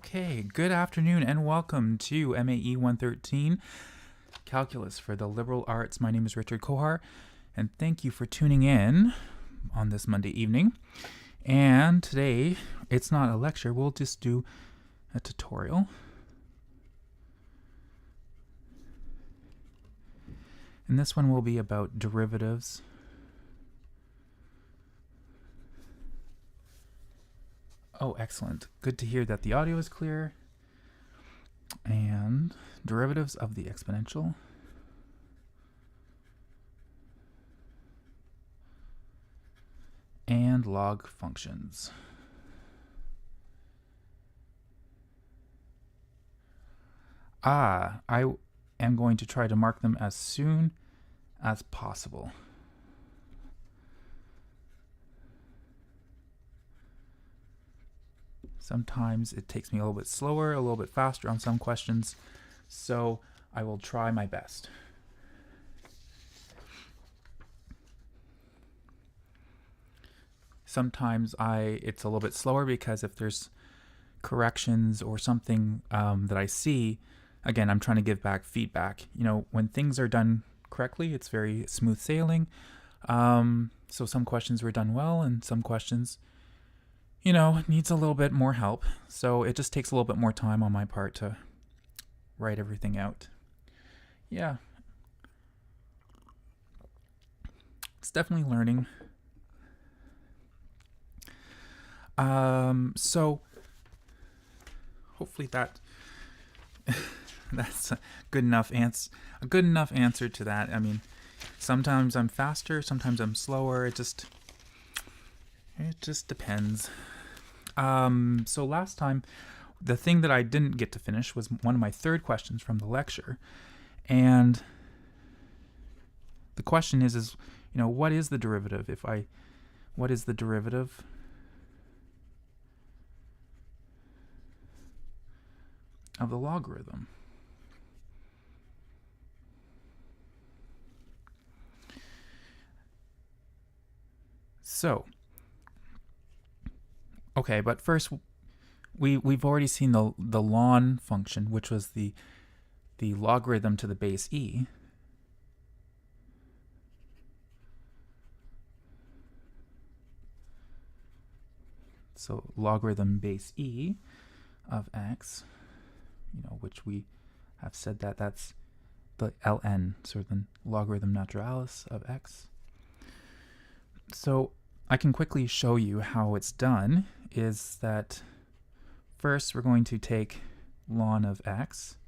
Okay, good afternoon and welcome to MAE 113, Calculus for the Liberal Arts. My name is Richard Kohar, and thank you for tuning in on this Monday evening. And today, it's not a lecture, we'll just do a tutorial. And this one will be about derivatives. Oh, excellent. Good to hear that the audio is clear. And derivatives of the exponential. And log functions. I am going to try to mark them as soon as possible. Sometimes it takes me a little bit slower, a little bit faster on some questions, so I will try my best. Sometimes it's a little bit slower because if there's corrections or something that I see, again, I'm trying to give back feedback. You know, when things are done correctly, it's very smooth sailing. So some questions were done well, and some questions, you know, needs a little bit more help. So it just takes a little bit more time on my part to write everything out. Yeah. It's definitely learning. So hopefully that's a good enough answer to that. I mean, sometimes I'm faster, sometimes I'm slower. It just depends. So last time, the thing that I didn't get to finish was one of my third questions from the lecture. And the question is, you know, what is the derivative? What is the derivative of the logarithm? So, okay, but first we've already seen the ln function, which was the logarithm to the base e. So logarithm base e of x, you know, which we have said that that's the ln, so the logarithm naturalis of x. So I can quickly show you how it's done. Is that first we're going to take ln of x,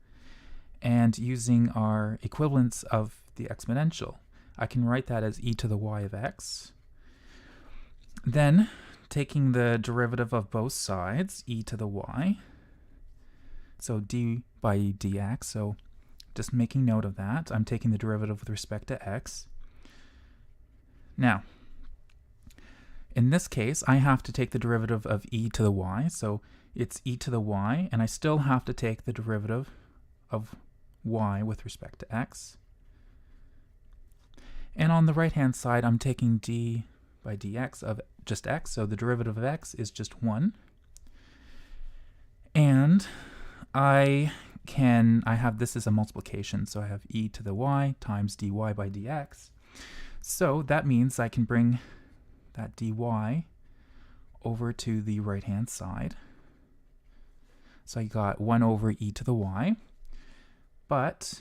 and using our equivalence of the exponential, I can write that as e to the y of x. Then taking the derivative of both sides, e to the y, so d by dx, so just making note of that. I'm taking the derivative with respect to x. Now, in this case, I have to take the derivative of e to the y, so it's e to the y, and I still have to take the derivative of y with respect to x. And on the right-hand side, I'm taking d by dx of just x, so the derivative of x is just 1. And I have this as a multiplication, so I have e to the y times dy by dx. So that means I can bring that dy over to the right-hand side. So I got 1 over e to the y, but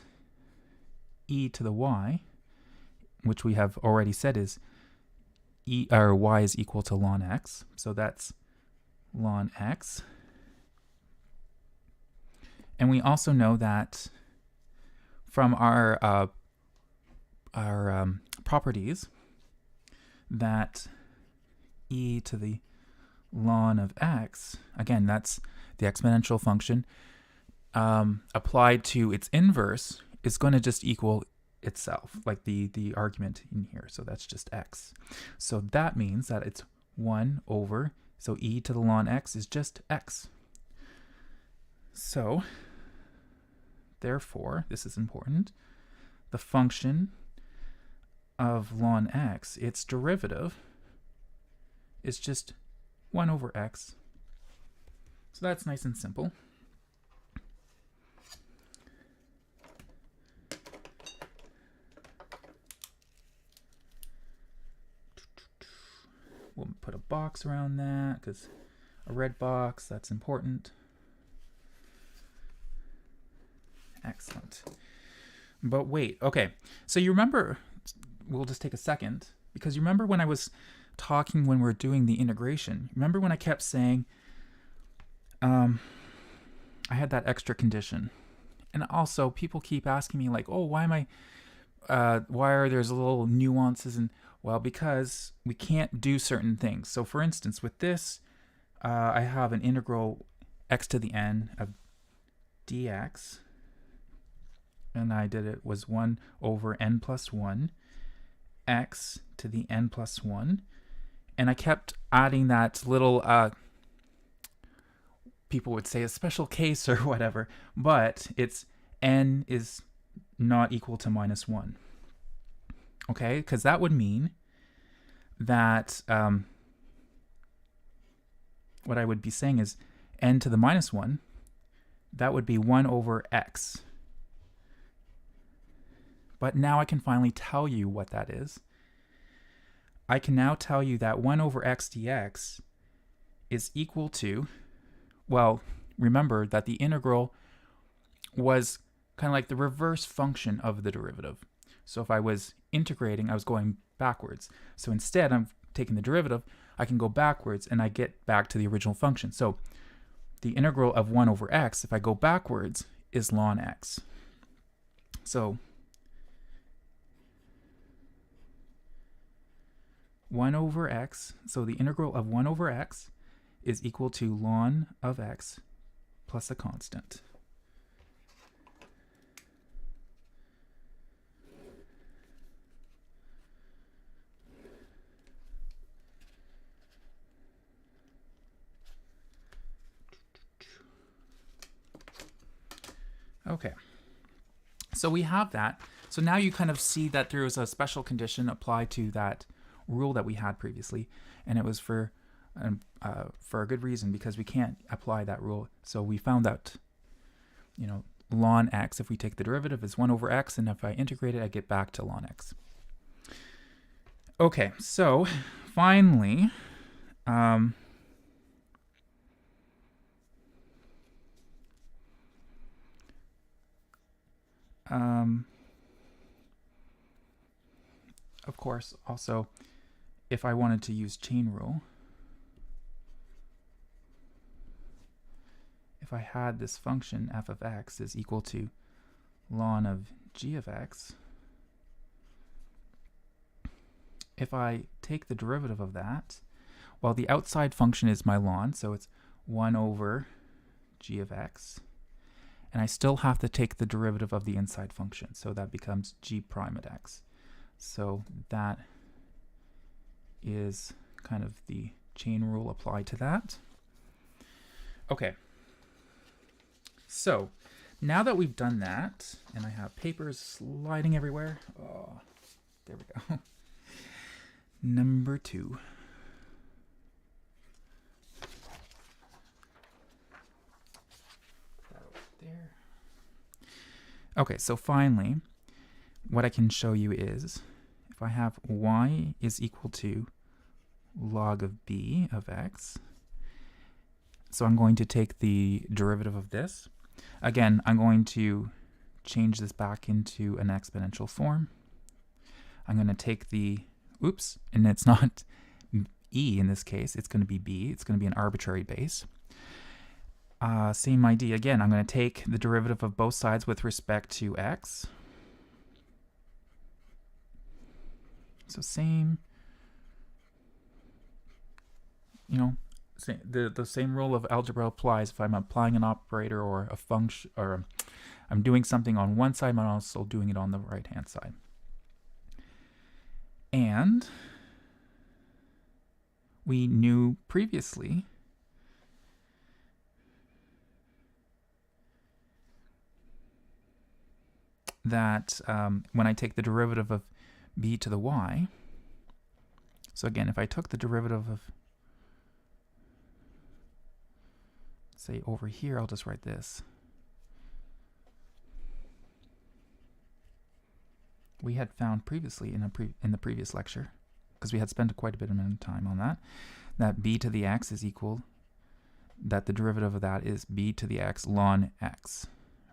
e to the y, which we have already said is y is equal to ln x, so that's ln x. And we also know that from our properties that e to the ln of x, again, that's the exponential function, applied to its inverse is going to just equal itself, like the argument in here. So that's just x. So that means that it's 1 over, so e to the ln x is just x. So therefore, this is important, the function of ln x, its derivative is just 1 over x. So that's nice and simple. box around that because a red box, that's important. Excellent. But wait, okay. So you remember, we'll just take a second, because you remember when I was talking when we were doing the integration, remember when I kept saying I had that extra condition. And also people keep asking me like, oh, why are there's little nuances? And well, because we can't do certain things. So for instance, with this, I have an integral x to the n of dx. And I did it was 1 over n plus 1 x to the n plus 1. And I kept adding that little, people would say a special case or whatever, but it's n is not equal to minus 1. Okay, because that would mean that what I would be saying is n to the minus 1, that would be 1 over x. But now I can finally tell you what that is. I can now tell you that 1 over x dx is equal to, well, remember that the integral was kind of like the reverse function of the derivative. So if I was integrating, I was going backwards. So instead, I'm taking the derivative, I can go backwards and I get back to the original function. So the integral of 1 over x, if I go backwards, is ln x. So 1 over x, so the integral of 1 over x is equal to ln of x plus a constant. Okay, so we have that. So now you kind of see that there was a special condition applied to that rule that we had previously, and it was for a good reason, because we can't apply that rule. So we found out, you know, ln x, if we take the derivative, is 1 over x, and if I integrate it, I get back to ln x. Okay, so finally, of course, also, if I wanted to use chain rule, if I had this function f of x is equal to ln of g of x, if I take the derivative of that, well, the outside function is my ln, so it's 1 over g of x, and I still have to take the derivative of the inside function, so that becomes g prime at x. So that is kind of the chain rule applied to that. Okay, so now that we've done that, and I have papers sliding everywhere, oh, there we go. Number 2. There. Okay, so finally, what I can show you is, if I have y is equal to log of b of x, so I'm going to take the derivative of this. Again, I'm going to change this back into an exponential form. I'm going to take the, oops, and it's not e in this case, it's going to be b, it's going to be an arbitrary base. Same idea again, I'm going to take the derivative of both sides with respect to x. So same, you know, the same rule of algebra applies if I'm applying an operator or a function, or I'm doing something on one side, but I'm also doing it on the right-hand side. And we knew previously that when I take the derivative of b to the y, so again, if I took the derivative of, say over here, I'll just write this. We had found previously in the previous lecture, because we had spent quite a bit of time on that, that b to the x is equal, that the derivative of that is b to the x ln x,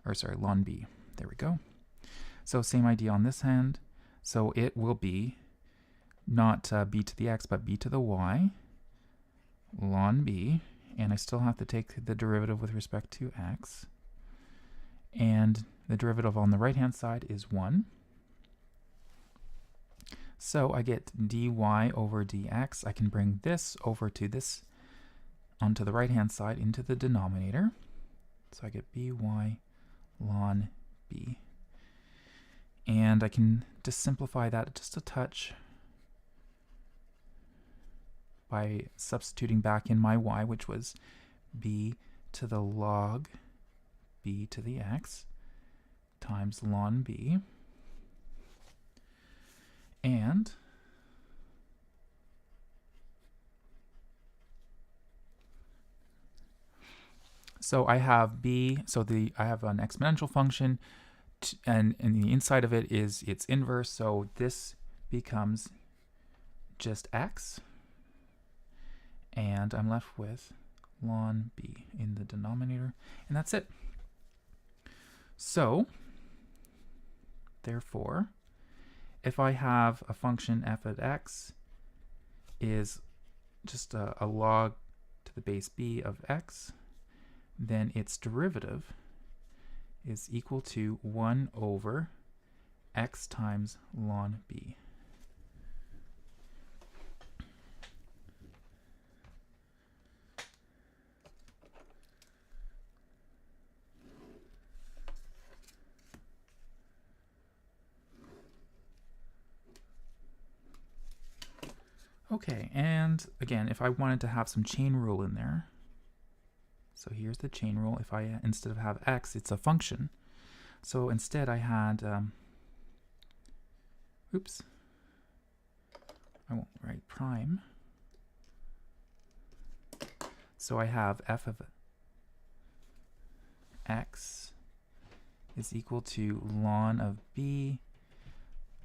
or sorry, ln b. There we go. So same idea on this hand. So it will be not b to the x, but b to the y ln b, and I still have to take the derivative with respect to x, and the derivative on the right hand side is 1. So I get dy over dx. I can bring this over to this onto the right hand side into the denominator. So I get by ln b. And I can just simplify that just a touch by substituting back in my y, which was b to the log b to the x times ln b. And so I have b, so I have an exponential function, and the inside of it is its inverse, so this becomes just x, and I'm left with ln b in the denominator, and that's it. So therefore, if I have a function f of x is just a log to the base b of x, then its derivative is equal to 1 over x times ln b. Okay, and again, if I wanted to have some chain rule in there, so here's the chain rule. If I, instead of have x, it's a function. So instead I had, oops, I won't write prime. So I have f of x is equal to ln of b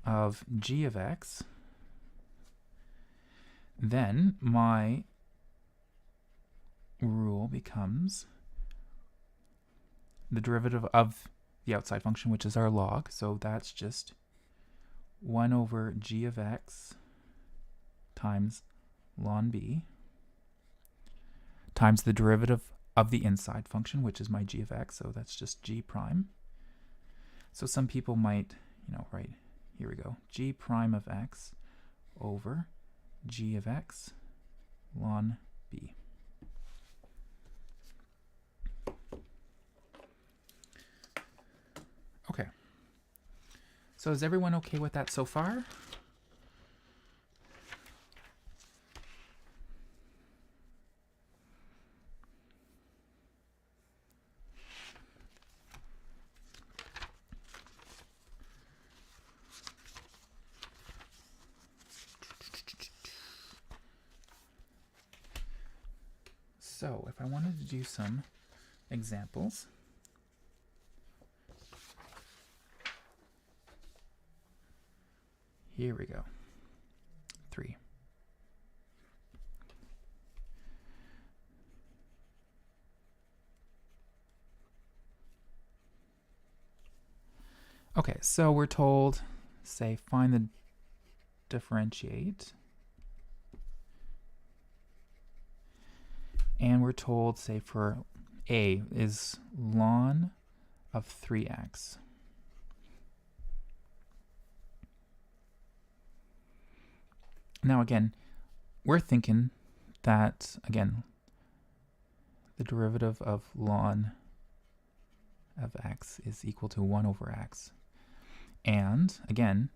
of g of x. Then my rule becomes the derivative of the outside function, which is our log. So that's just 1 over g of x times ln b times the derivative of the inside function, which is my g of x. So that's just g prime. So some people might, write, here we go, g prime of x over g of x ln b. Okay. So is everyone okay with that so far? So if I wanted to do some examples, here we go. 3. Okay, so we're told, say, find the differentiate. And we're told, say, for a is ln of 3x. Now again, we're thinking that, again, the derivative of ln of x is equal to 1 over x. And again,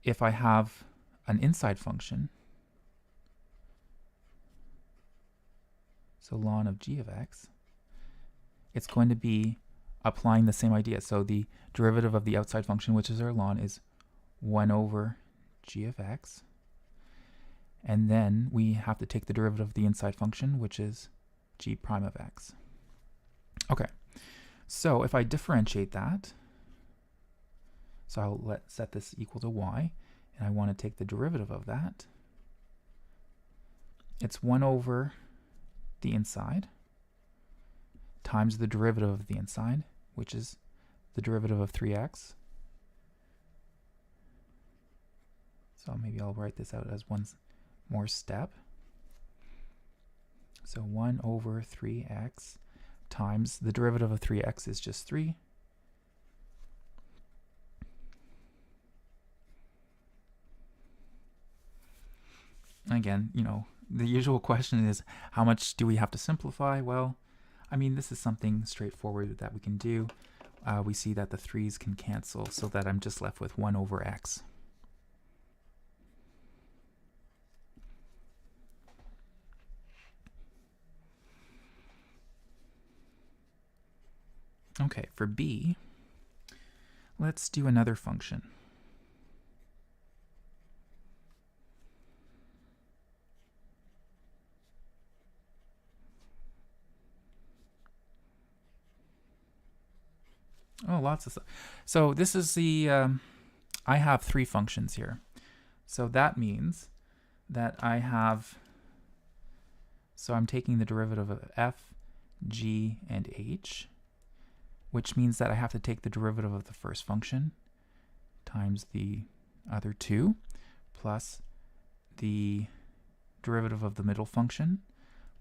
if I have an inside function, so ln of g of x, it's going to be applying the same idea. So the derivative of the outside function, which is our ln, is 1 over g of x. And then we have to take the derivative of the inside function, which is g prime of x. Okay, so if I differentiate that, so I'll set this equal to y, and I want to take the derivative of that. it's 1 over the inside times the derivative of the inside, which is the derivative of 3x. So maybe I'll write this out as one more step. So 1 over 3x times the derivative of 3x is just 3. Again, you know, the usual question is, how much do we have to simplify? Well, I mean, this is something straightforward that we can do. We see that the 3's can cancel, so that I'm just left with 1 over x. Okay, for b, let's do another function. Oh, lots of stuff. So this is the, I have 3 functions here. So that means that I have, so I'm taking the derivative of f, g, and h, which means that I have to take the derivative of the first function times the other 2, plus the derivative of the middle function,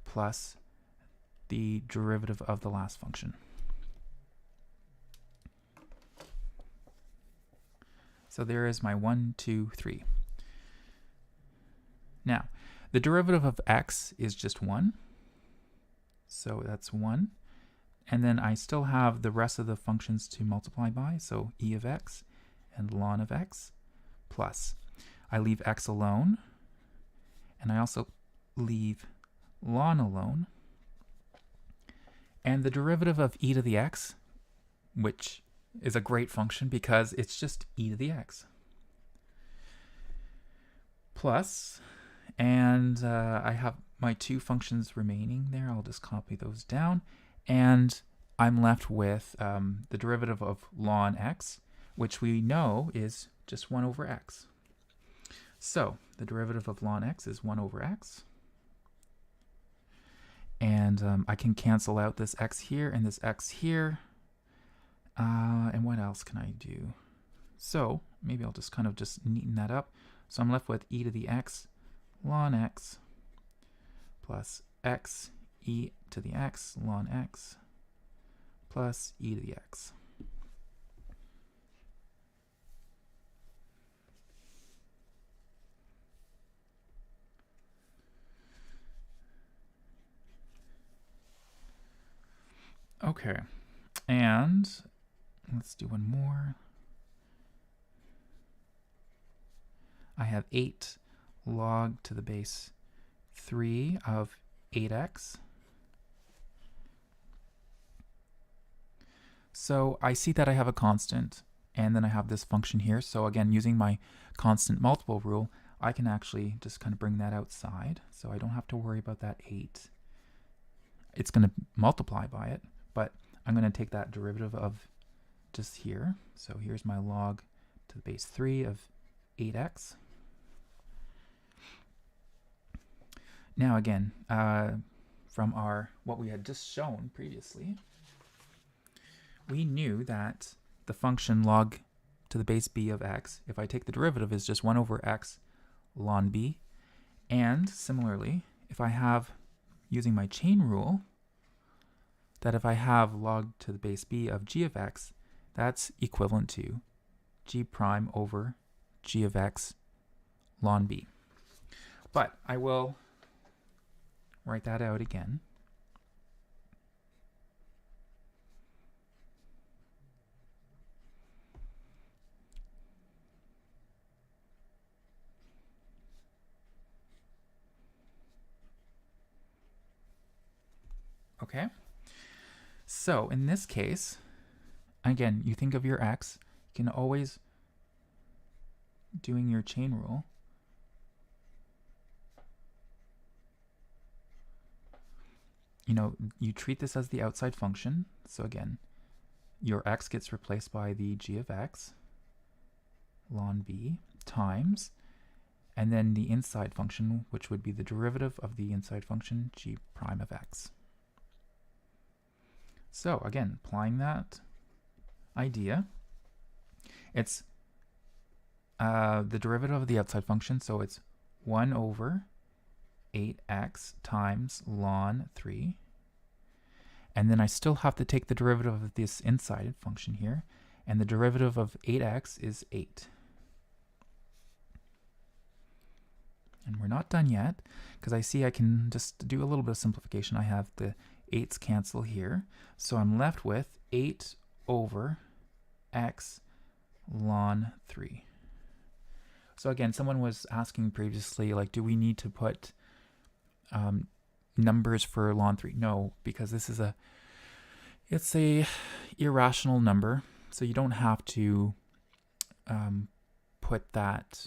plus the derivative of the last function. So there is my 1, 2, 3. Now, the derivative of x is just 1. So that's 1. And then I still have the rest of the functions to multiply by. So e of x and ln of x, plus I leave x alone. And I also leave ln alone. And the derivative of e to the x, which is a great function because it's just e to the x. Plus, and I have my 2 functions remaining there. I'll just copy those down. And I'm left with the derivative of ln x, which we know is just 1 over x. So the derivative of ln x is 1 over x. And I can cancel out this x here and this x here. And what else can I do? So maybe I'll just kind of just neaten that up. So I'm left with e to the x ln x plus x e to the x ln x plus e to the x. Okay, and let's do one more. I have 8 log to the base 3 of 8x. So I see that I have a constant, and then I have this function here. So again, using my constant multiple rule, I can actually just kind of bring that outside. So I don't have to worry about that 8. It's going to multiply by it, but I'm going to take that derivative of just here. So here's my log to the base 3 of 8x. Now again, from what we had just shown previously, we knew that the function log to the base b of x, if I take the derivative, is just 1 over x ln b. And similarly, if I have, using my chain rule, that if I have log to the base b of g of x, that's equivalent to g prime over g of x ln b. But I will write that out again. Okay, so in this case, again, you think of your x, you can always, doing your chain rule, you know, you treat this as the outside function. So again, your x gets replaced by the g of x ln b times, and then the inside function, which would be the derivative of the inside function g prime of x. So again, applying that idea, it's the derivative of the outside function, so it's 1 over 8x times ln 3. And then I still have to take the derivative of this inside function here, and the derivative of 8x is 8. And we're not done yet, because I see I can just do a little bit of simplification. I have the 8's cancel here, so I'm left with 8 over x ln 3. So again, someone was asking previously, like, do we need to put numbers for ln 3? No, because this is it's a irrational number, so you don't have to put that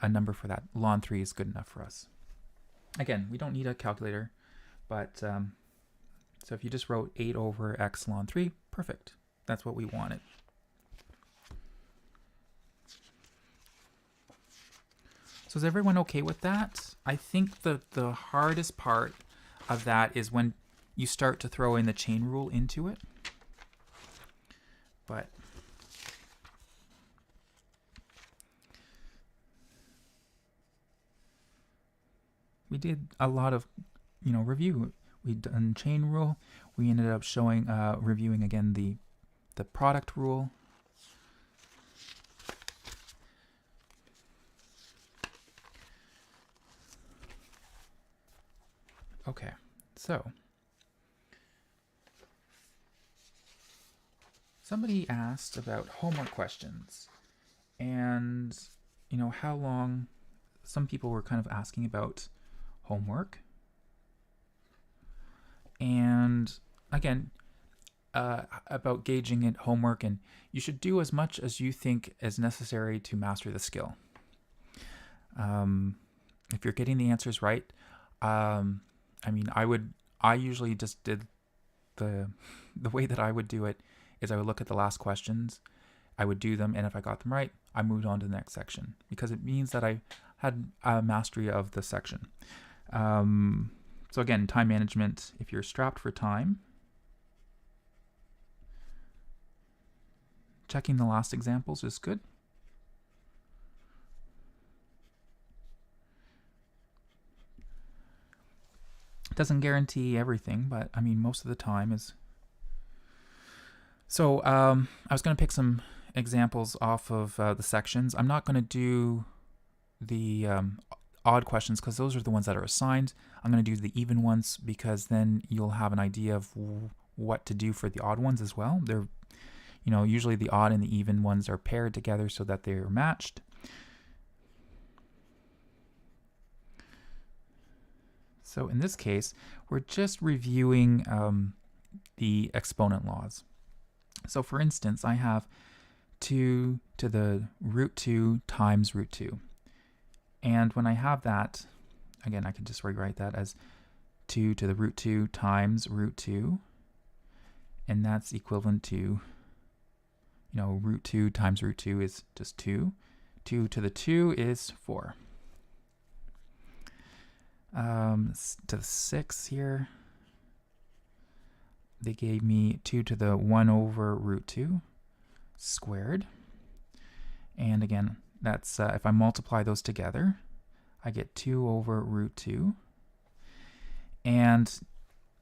a number for that. Ln 3 is good enough for us. Again, we don't need a calculator, but so if you just wrote 8 over x ln 3, perfect. That's what we wanted. So is everyone okay with that? I think the hardest part of that is when you start to throw in the chain rule into it. But we did a lot of, review. We'd done chain rule. We ended up showing, reviewing again the product rule. Okay, so somebody asked about homework questions, and how long. Some people were kind of asking about homework, and again about gauging it homework, and you should do as much as you think is necessary to master the skill. If you're getting the answers right, I usually just did the way that I would do it is I would look at the last questions, I would do them, and if I got them right, I moved on to the next section, because it means that I had a mastery of the section. So again, time management, if you're strapped for time, checking the last examples is good. Doesn't guarantee everything, but most of the time is. So I was going to pick some examples off of the sections. I'm not going to do the odd questions because those are the ones that are assigned. I'm going to do the even ones because then you'll have an idea of what to do for the odd ones as well. They're, usually the odd and the even ones are paired together so that they're matched. So in this case, we're just reviewing the exponent laws. So for instance, I have 2 to the root 2 times root 2. And when I have that, again, I can just rewrite that as 2 to the root 2 times root 2. And that's equivalent to, root 2 times root 2 is just 2. 2 to the 2 is 4. To the 6 here, they gave me 2 to the 1 over root 2 squared. And again, that's if I multiply those together, I get 2 over root 2. And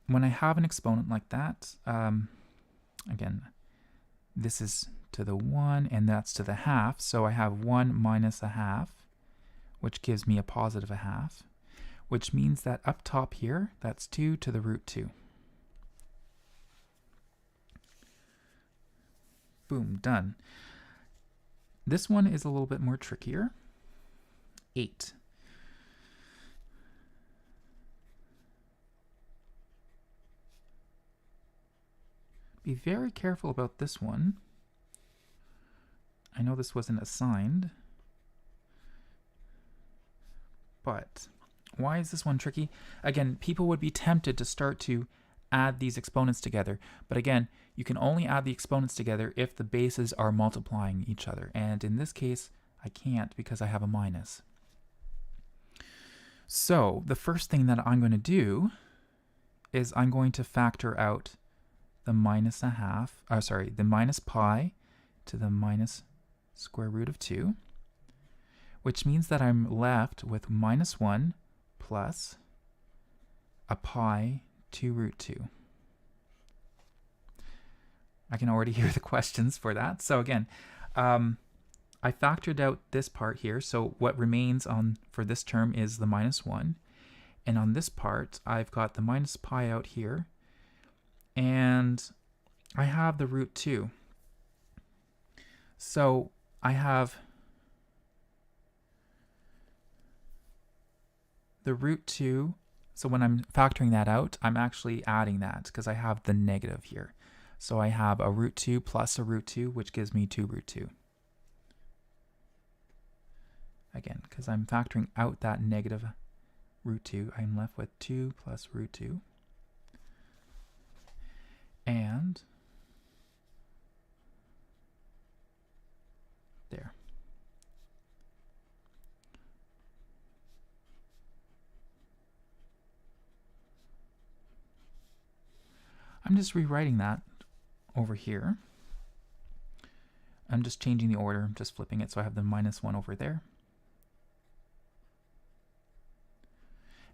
when I have an exponent like that, again, this is to the 1 and that's to the half. So I have 1 minus a half, which gives me a positive a half, which means that up top here, that's 2 to the root 2. Boom, done. This one is a little bit more trickier. 8. Be very careful about this one. I know this wasn't assigned, but why is this one tricky? Again, people would be tempted to start to add these exponents together. But again, you can only add the exponents together if the bases are multiplying each other. And in this case, I can't because I have a minus. So the first thing that I'm going to do is I'm going to factor out the minus the minus pi to the minus square root of 2, which means that I'm left with minus 1 plus a pi to root 2. I can already hear the questions for that. So again, I factored out this part here. So what remains for this term is the minus 1. And on this part, I've got the minus pi out here. And I have the root 2. So I have the root 2. So when I'm factoring that out, I'm actually adding that because I have the negative here. So I have a root 2 plus a root 2, which gives me 2 root 2. Again, because I'm factoring out that negative root 2, I'm left with 2 plus root 2. And there. I'm just rewriting that over here. I'm just changing the order, I'm just flipping it, so I have the minus 1 over there.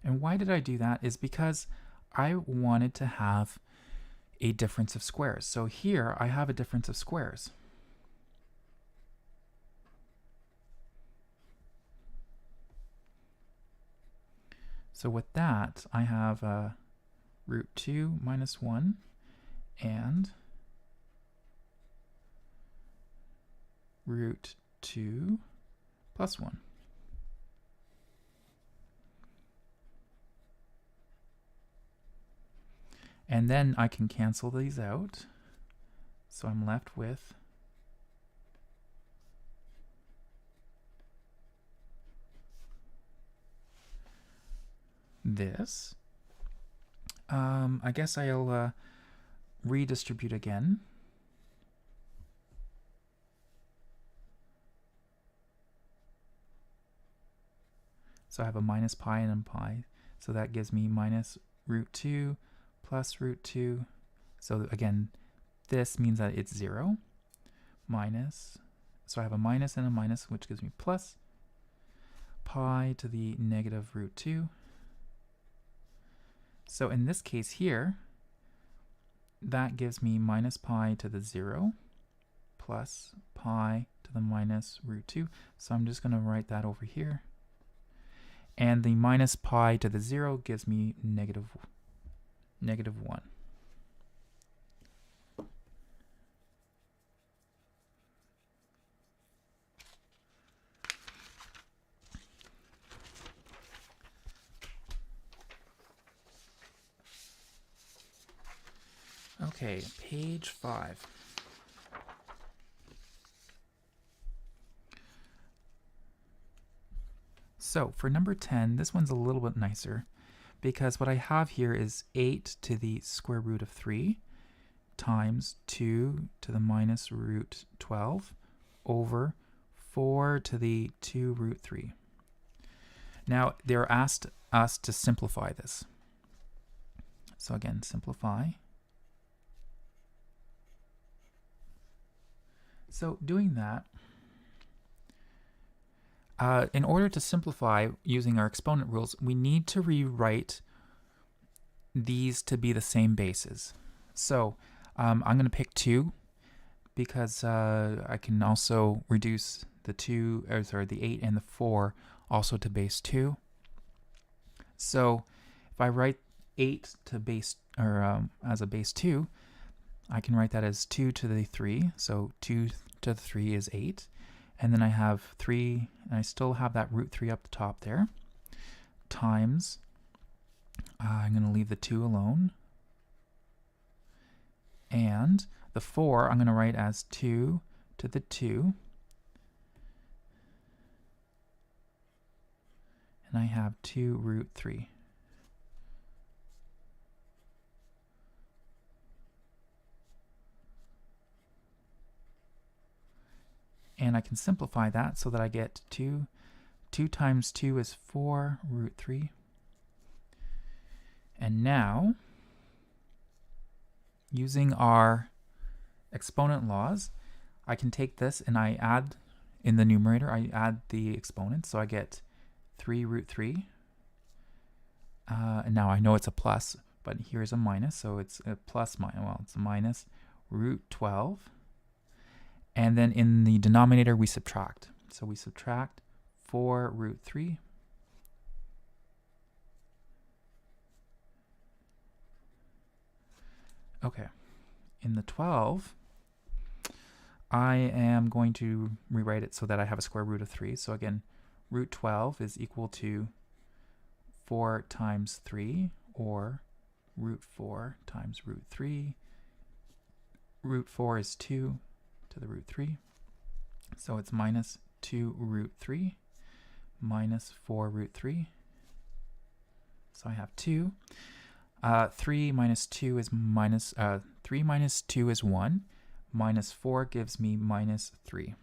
And why did I do that is because I wanted to have a difference of squares. So here I have a difference of squares. So with that, I have root 2 minus 1 and root 2 plus 1. And then I can cancel these out. So I'm left with this. I guess I'll redistribute again. So I have a minus pi and a pi. So that gives me minus root 2 plus root 2. So again, this means that it's 0. Minus, so I have a minus and a minus, which gives me plus pi to the negative root 2. So in this case here, that gives me minus pi to the 0 plus pi to the minus root 2. So I'm just going to write that over here. And the minus pi to the 0 gives me negative 1. Okay, page 5. So for number 10, this one's a little bit nicer because what I have here is 8 to the square root of 3 times 2 to the minus root 12 over 4 to the 2 root 3. Now, they're asked us to simplify this. So again, simplify. So doing that, in order to simplify using our exponent rules, we need to rewrite these to be the same bases. So I'm going to pick 2 because I can also reduce the 8 and the 4 also to base 2. So if I write 8 to base as a base 2, I can write that as 2 to the 3. So 2 to the 3 is 8. And then I have 3, and I still have that root 3 up the top there, times, I'm going to leave the 2 alone, and the 4 I'm going to write as 2 to the 2, and I have 2 root 3. And I can simplify that so that I get 2. 2 times 2 is 4 root 3. And now, using our exponent laws, I can take this and I add, in the numerator, I add the exponents. So I get 3 root 3. And now I know it's a plus, but here's a minus. So it's a plus, well, it's a minus root 12. And then in the denominator, we subtract. So we subtract 4 root 3. Okay. In the 12, I am going to rewrite it so that I have a square root of 3. So again, root 12 is equal to 4 times 3, or root 4 times root 3. Root 4 is 2 to the root 3. So it's minus 2 root 3 minus 4 root 3. So I have 2. 3 minus 2 is minus, 3 minus 2 is 1. Minus 4 gives me minus 3.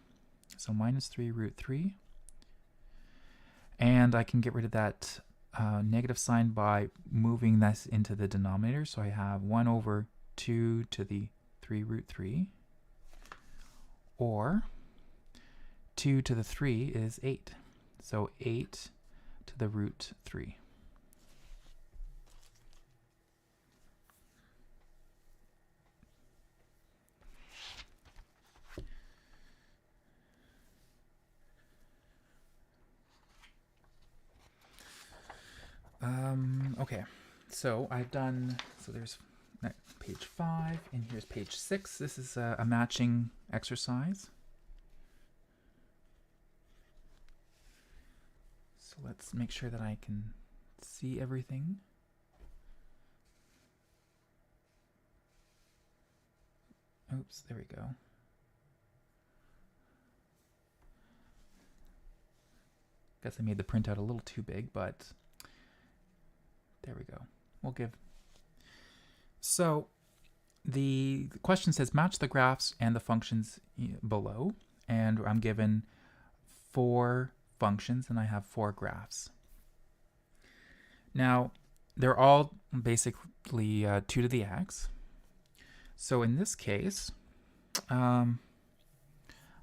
So minus 3 root 3. And I can get rid of that negative sign by moving this into the denominator. So I have 1 over 2 to the 3 root 3. Or 2 to the 3 is 8. So 8 to the root 3. Okay, so I've done, so there's page 5, and here's page 6. This is a matching exercise. So let's make sure that I can see everything. Oops, there we go. Guess I made the printout a little too big, but there we go. We'll give. So the question says match the graphs and the functions below, and I'm given 4 functions and I have 4 graphs. Now they're all basically 2 to the x. So in this case, I'm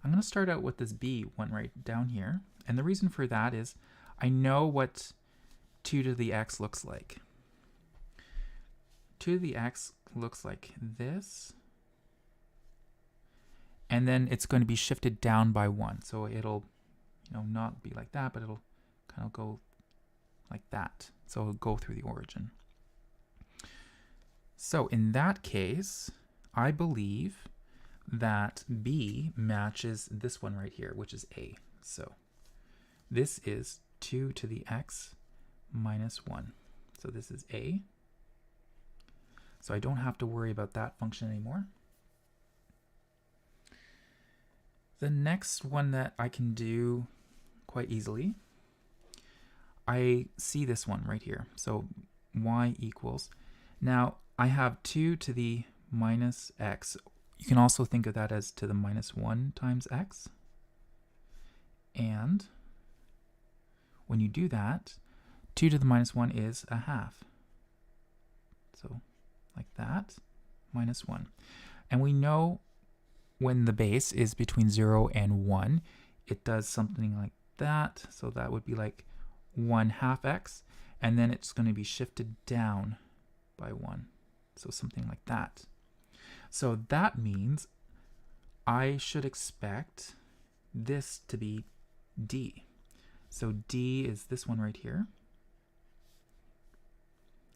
going to start out with this b one right down here, and the reason for that is I know what 2 to the x looks like. 2 to the x looks like this, and then it's going to be shifted down by 1. So it'll, not be like that, but it'll kind of go like that. So it'll go through the origin. So in that case, I believe that b matches this one right here, which is a. So this is 2 to the x minus 1. So this is a. So I don't have to worry about that function anymore. The next one that I can do quite easily, I see this one right here. So y equals. Now I have 2 to the minus x. You can also think of that as to the minus 1 times x. And when you do that, 2 to the minus 1 is a half. So like that, minus 1. And we know when the base is between 0 and 1, it does something like that. So that would be like 1/2 x, and then it's going to be shifted down by 1. So something like that. So that means I should expect this to be d. So d is this one right here.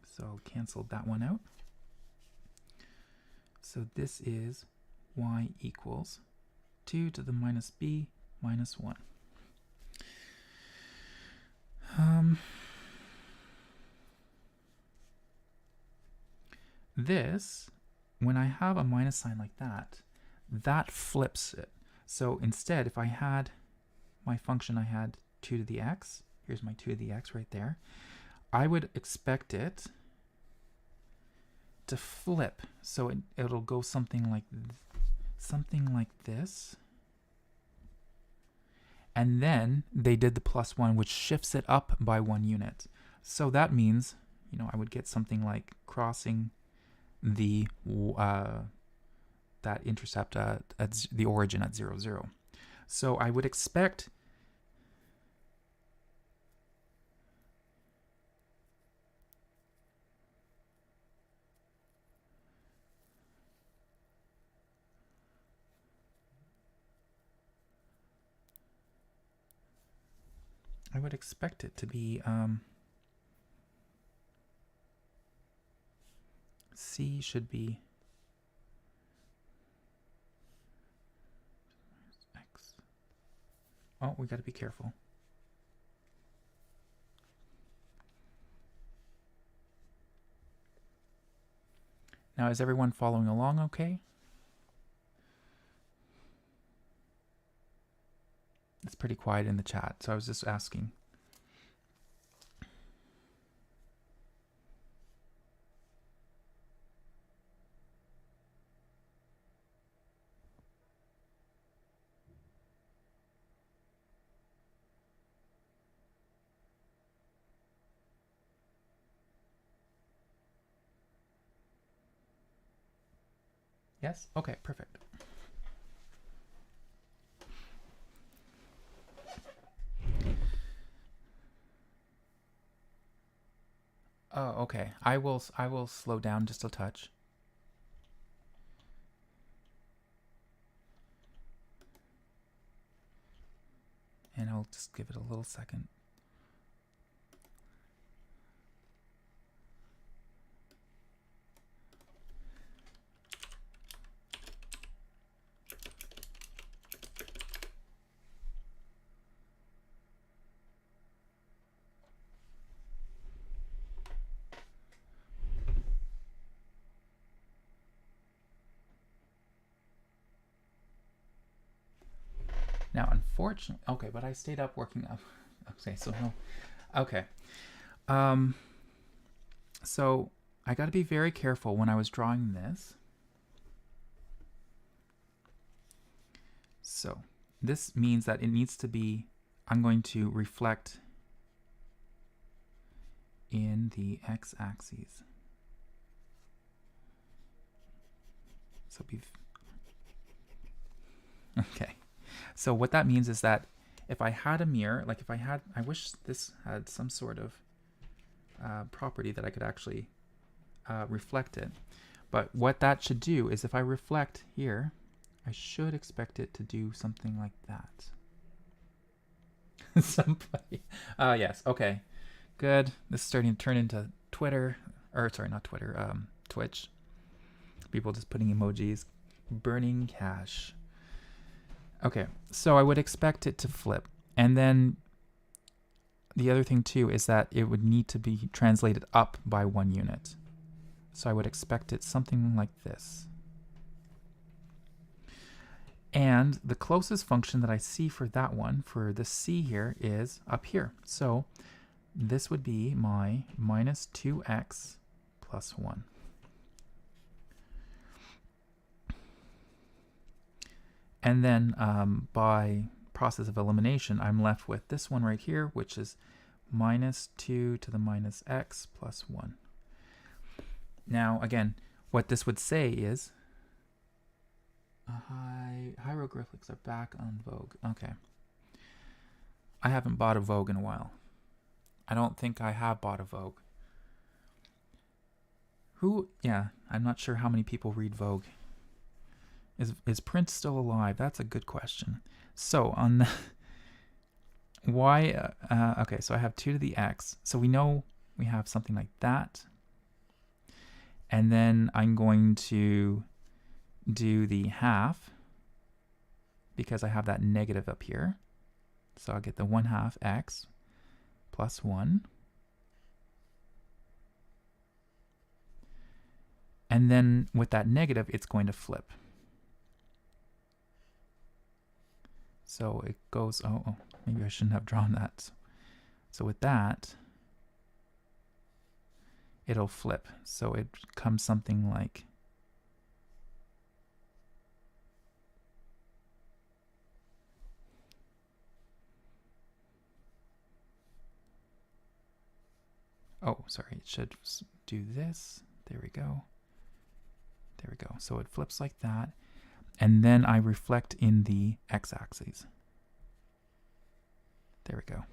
So I'll cancel that one out. So this is y equals 2 to the minus b minus 1. This, when I have a minus sign like that, that flips it. So instead, if I had my function, I had 2 to the x, here's my 2 to the x right there, I would expect it to flip. So it'll go something like this. And then they did the plus 1, which shifts it up by 1 unit. So that means, you know, I would get something like crossing the that intercept at the origin at 0, 0. So I would expect it to be C should be X. Oh, we got to be careful. Now, is everyone following along okay? It's pretty quiet in the chat, so I was just asking. Yes? Okay, perfect. Oh, okay. I will slow down just a touch. And I'll just give it a little second. Now, unfortunately, okay, but I stayed up working up. Okay, so no. Okay. So I got to be very careful when I was drawing this. So this means that it needs to be, I'm going to reflect in the x-axis. So okay. So what that means is that if I had a mirror, like if I had, I wish this had some sort of property that I could actually reflect it. But what that should do is if I reflect here, I should expect it to do something like that. Somebody, yes, okay, good. This is starting to turn into Twitter, or sorry, not Twitter, Twitch. People just putting emojis, burning cash. Okay, so I would expect it to flip. And then the other thing too is that it would need to be translated up by 1 unit. So I would expect it something like this. And the closest function that I see for that one, for the C here, is up here. So this would be my minus 2x plus 1. And then by process of elimination, I'm left with this one right here, which is minus 2 to the minus x plus 1. Now, again, what this would say is, hieroglyphics are back on Vogue. Okay. I haven't bought a Vogue in a while. I don't think I have bought a Vogue. Yeah, I'm not sure how many people read Vogue. Is Prince still alive? That's a good question. So on the why, okay, so I have 2 to the x. So we know we have something like that. And then I'm going to do the half because I have that negative up here. So I'll get the 1/2 x plus 1. And then with that negative, it's going to flip. So it goes, oh, maybe I shouldn't have drawn that. So with that, it'll flip. So it comes something like oh, sorry, it should do this. There we go. There we go. So it flips like that. And then I reflect in the x-axis. There we go.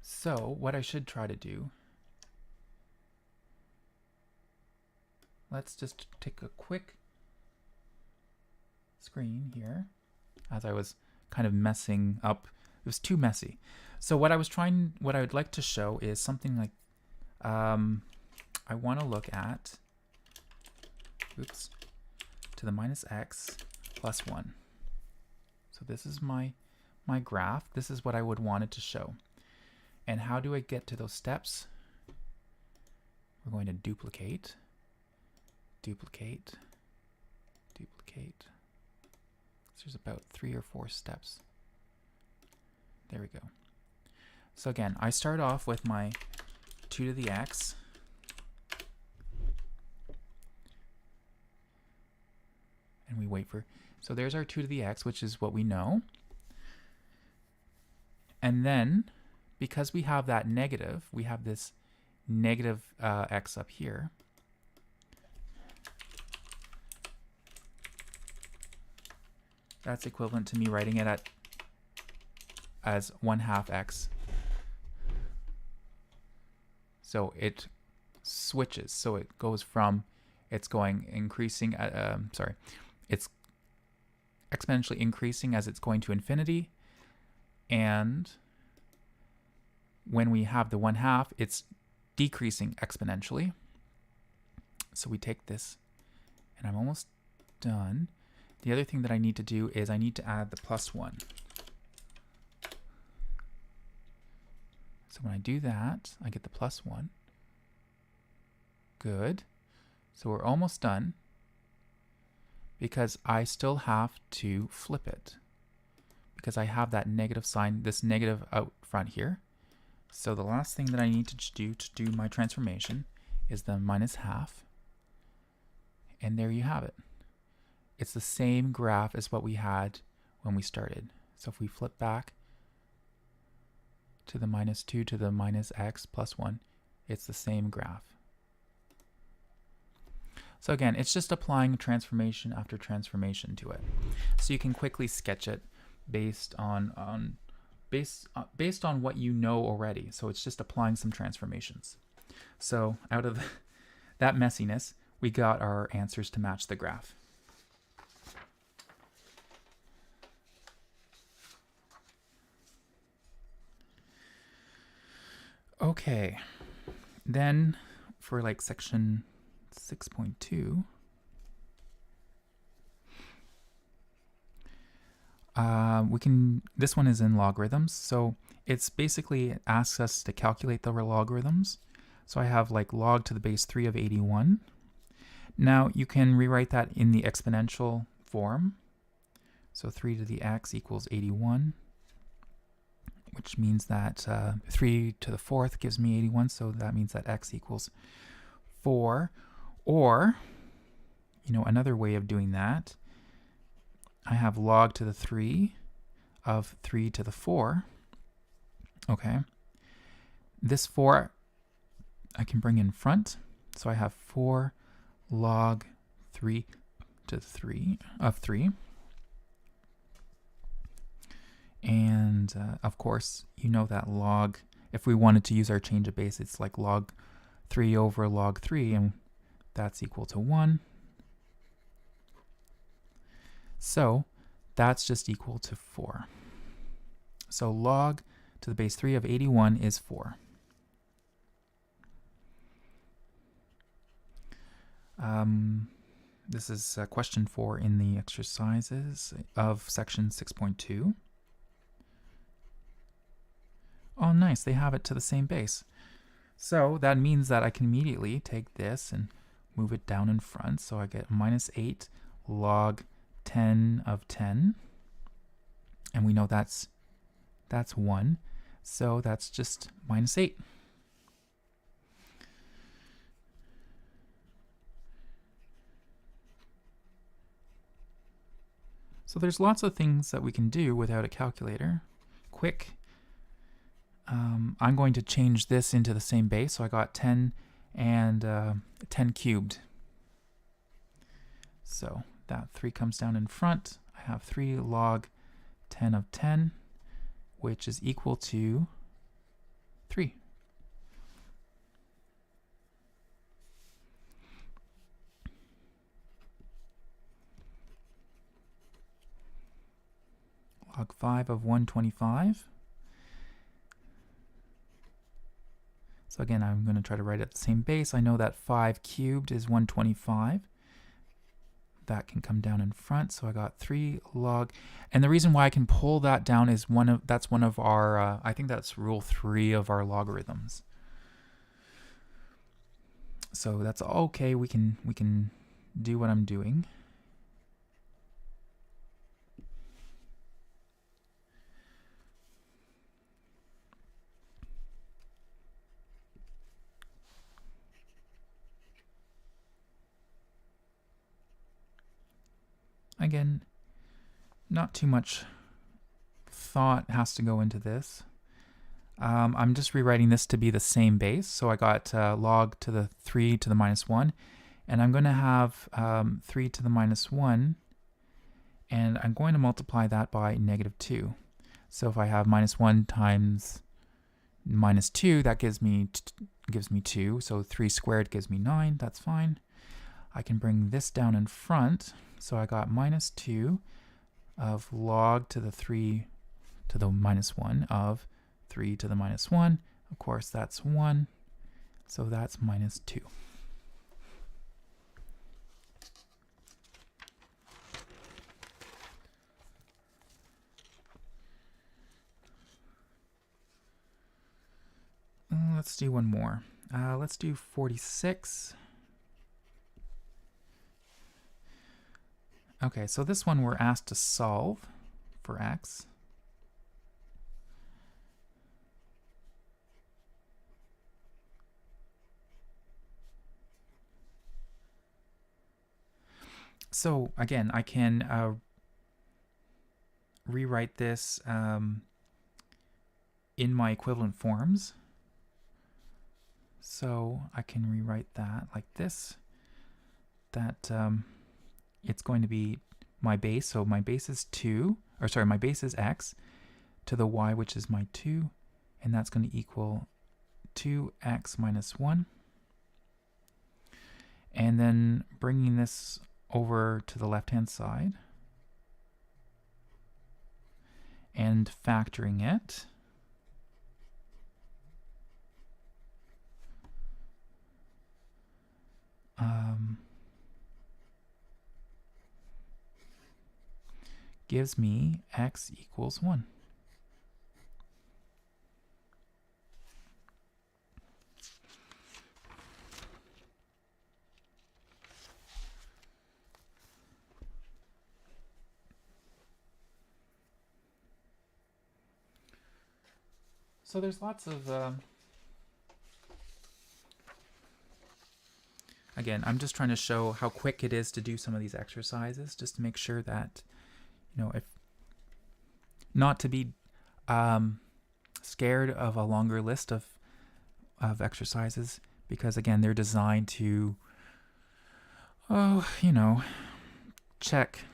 So what I should try to do, let's just take a quick screen here, as I was kind of messing up. It was too messy. So what I would like to show is something like, I want to look at, oops, to the minus x plus 1. So this is my graph. This is what I would want it to show. And how do I get to those steps? We're going to duplicate, duplicate, duplicate. So there's about 3 or 4 steps. There we go. So again, I start off with my 2 to the x. And we wait for, so there's our 2 to the x, which is what we know. And then, because we have that negative, we have this negative x up here. That's equivalent to me writing it as 1/2 x. So it switches. So it goes from, it's going increasing, it's exponentially increasing as it's going to infinity. And when we have the 1/2, it's decreasing exponentially. So we take this, and I'm almost done. The other thing that I need to do is I need to add the plus 1. So when I do that, I get the plus 1. Good. So we're almost done, because I still have to flip it, because I have that negative sign, this negative out front here. So the last thing that I need to do my transformation is the minus half. And there you have it. It's the same graph as what we had when we started. So if we flip back to the minus 2 to the minus x plus 1, it's the same graph. So again, it's just applying transformation after transformation to it. So you can quickly sketch it based on what you know already. So it's just applying some transformations. So out of that messiness, we got our answers to match the graph. Okay, then for like section 6.2, this one is in logarithms. So it's basically, it asks us to calculate the logarithms. So I have like log to the base 3 of 81. Now you can rewrite that in the exponential form. So 3 to the x equals 81, which means that 3 to the 4th gives me 81. So that means that x equals 4. Or, another way of doing that, I have log to the 3 of 3 to the 4. Okay. This 4 I can bring in front. So I have 4 log 3 to the 3 of 3. And of course, that log, if we wanted to use our change of base, it's like log 3 over log 3, and that's equal to 1. So that's just equal to 4. So log to the base 3 of 81 is 4. This is question 4 in the exercises of section 6.2. Oh, nice. They have it to the same base. So that means that I can immediately take this and move it down in front. So I get minus 8 log 10 of 10. And we know that's 1. So that's just minus 8. So there's lots of things that we can do without a calculator. Quick. I'm going to change this into the same base. So I got 10 and 10 cubed. So that 3 comes down in front. I have 3 log 10 of 10, which is equal to 3. Log 5 of 125. So again, I'm going to try to write it at the same base. I know that 5 cubed is 125. That can come down in front. So I got 3 log. And the reason why I can pull that down is that's one of our, I think that's rule 3 of our logarithms. So that's okay. We can do what I'm doing. Again, not too much thought has to go into this. I'm just rewriting this to be the same base. So I got log to the 3 to the minus 1. And I'm going to have 3 to the minus 1. And I'm going to multiply that by negative 2. So if I have minus 1 times minus 2, that gives me 2. So 3 squared gives me 9. That's fine. I can bring this down in front. So I got minus 2 of log to the 3 to the minus 1 of 3 to the minus 1. Of course, that's 1. So that's minus 2. Let's do one more. Let's do 46. Okay, so this one we're asked to solve for x. So again, I can rewrite this in my equivalent forms. So I can rewrite that like this, that it's going to be my base. So my base is 2, or sorry, my base is x to the y, which is my 2, and that's going to equal 2x minus 1. And then bringing this over to the left-hand side and factoring it. Gives me x equals 1. So there's lots of again, I'm just trying to show how quick it is to do some of these exercises, just to make sure that, you know, if not to be scared of a longer list of exercises, because again, they're designed to, you know, check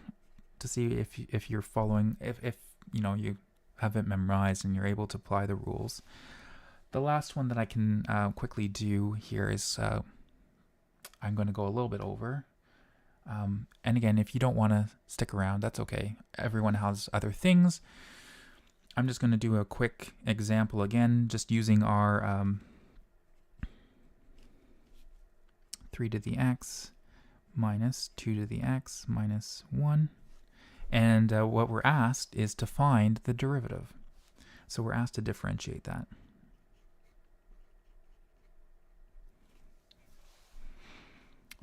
to see if you're following, if you know, you have it memorized and you're able to apply the rules. The last one that I can quickly do here is I'm going to go a little bit over. And again, if you don't want to stick around, that's okay. Everyone has other things. I'm just going to do a quick example again, just using our 3 to the x minus 2 to the x minus 1. And what we're asked is to find the derivative. So we're asked to differentiate that.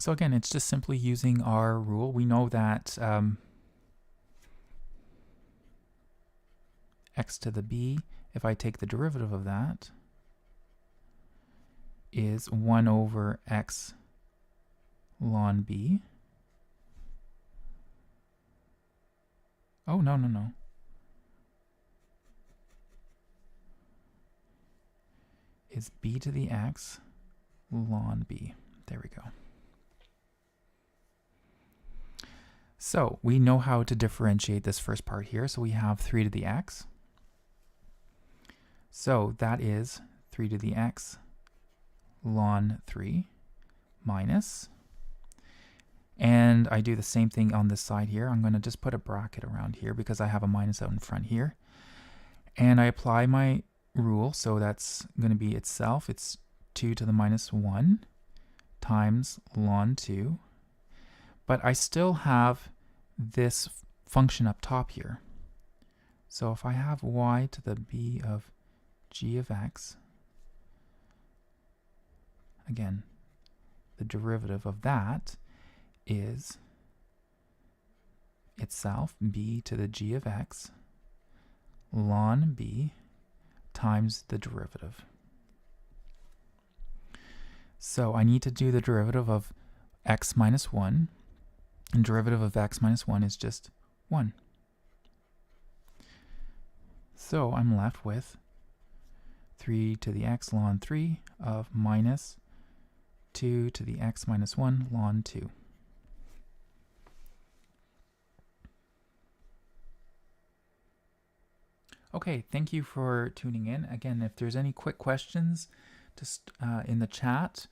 So again, it's just simply using our rule. We know that x to the b, if I take the derivative of that, is 1 over x ln b. Oh, no, no, no. Is b to the x ln b. There we go. So we know how to differentiate this first part here. So we have 3 to the x. So that is 3 to the x ln 3 minus, and I do the same thing on this side here. I'm going to just put a bracket around here because I have a minus out in front here. And I apply my rule, so that's going to be itself. It's 2 to the minus 1 times ln 2. But I still have this function up top here. So if I have y to the b of g of x, again, the derivative of that is itself b to the g of x ln b times the derivative. So I need to do the derivative of x minus 1, and derivative of x minus 1 is just 1. So I'm left with 3 to the x ln 3 of minus 2 to the x minus 1 ln 2. Okay, thank you for tuning in. Again, if there's any quick questions just in the chat,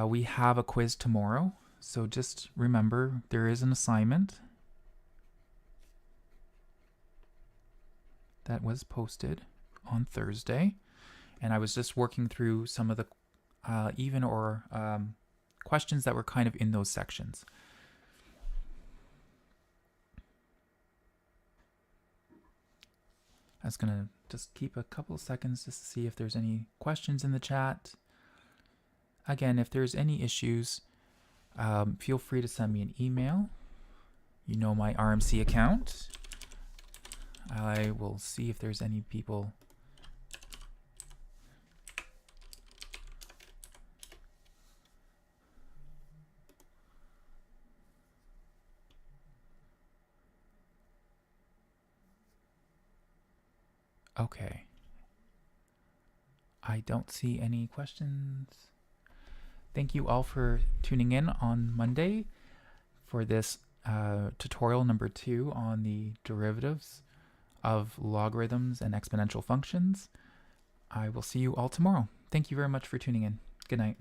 we have a quiz tomorrow. So just remember, there is an assignment that was posted on Thursday. And I was just working through some of the even or questions that were kind of in those sections. I was going to just keep a couple of seconds just to see if there's any questions in the chat. Again, if there's any issues, feel free to send me an email. You know my RMC account. I will see if there's any people. Okay. I don't see any questions. Thank you all for tuning in on Monday for this tutorial number 2 on the derivatives of logarithms and exponential functions. I will see you all tomorrow. Thank you very much for tuning in. Good night.